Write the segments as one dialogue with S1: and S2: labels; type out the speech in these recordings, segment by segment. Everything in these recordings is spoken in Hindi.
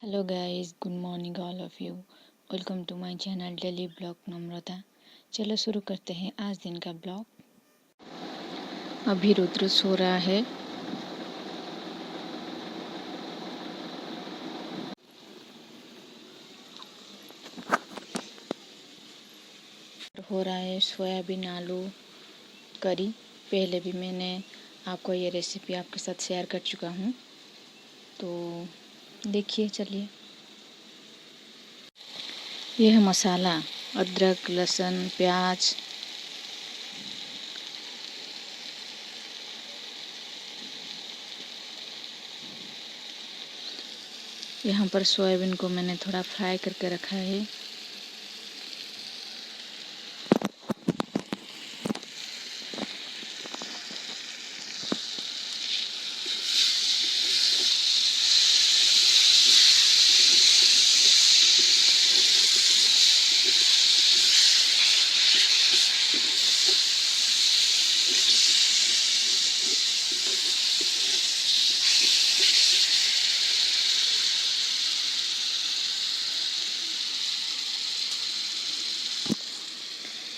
S1: Hello guys, good morning all of you. Welcome to my channel daily blog Namrata. चलो शुरू करते हैं आज दिन का ब्लॉग। अभी रुद्र सो रहा है। हो रहा है सोयाबीन आलू करी। पहले भी मैंने आपको ये रेसिपी आपके साथ शेयर कर चुका हूँ, तो देखिए। चलिए, यह है मसाला: अदरक, लहसुन, प्याज, यहाँ पर सोयाबीन को मैंने थोड़ा फ्राई करके रखा है।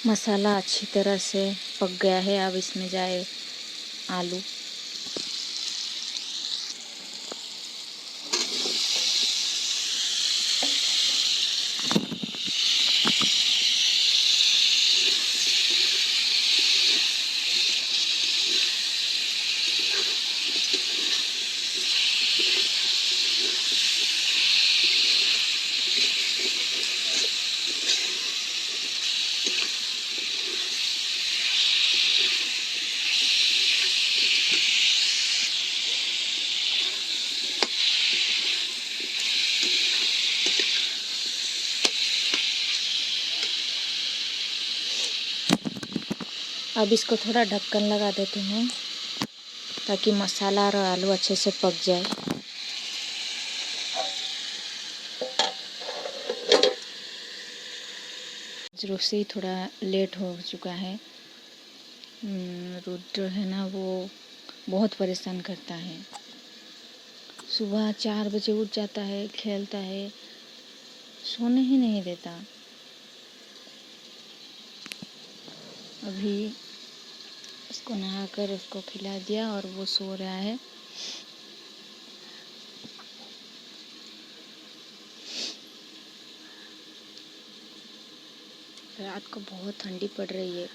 S1: मसाला अच्छी तरह से पक गया है। अब इसमें जाए आलू। अब इसको थोड़ा ढक्कन लगा देते हैं ताकि मसाला और आलू अच्छे से पक जाए। रोटी थोड़ा लेट हो चुका है। रुद्र है ना, वो बहुत परेशान करता है। सुबह 4 बजे उठ जाता है, खेलता है, सोने ही नहीं देता। अभी उसको नहाकर उसको खिला दिया और वो सो रहा है। रात को बहुत ठंडी पड़ रही है।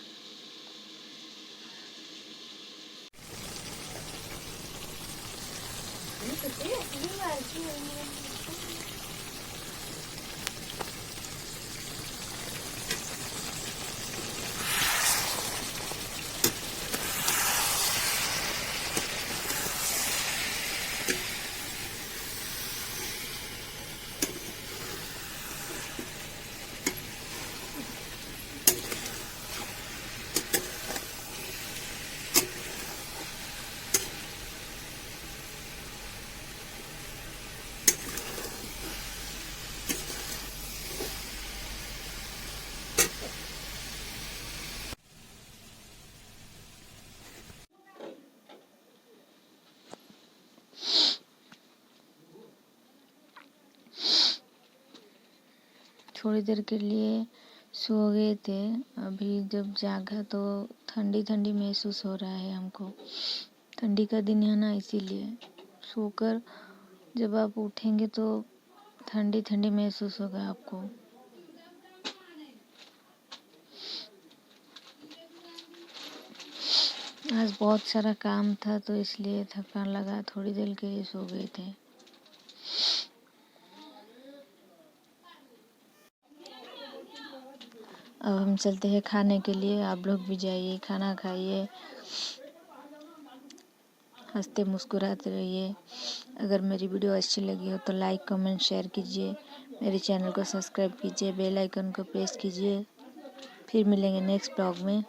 S1: थोड़ी देर के लिए सो गए थे। अभी जब जागा तो ठंडी ठंडी महसूस हो रहा है हमको। ठंडी का दिन है ना, इसीलिए सोकर जब आप उठेंगे तो ठंडी ठंडी महसूस होगा आपको। आज बहुत सारा काम था तो इसलिए थकान लगा, थोड़ी देर के लिए सो गए थे। अब हम चलते हैं खाने के लिए। आप लोग भी जाइए, खाना खाइए, हंसते मुस्कुराते रहिए। अगर मेरी वीडियो अच्छी लगी हो तो लाइक, कमेंट, शेयर कीजिए। मेरे चैनल को सब्सक्राइब कीजिए, बेल आइकन को प्रेस कीजिए। फिर मिलेंगे नेक्स्ट ब्लॉग में।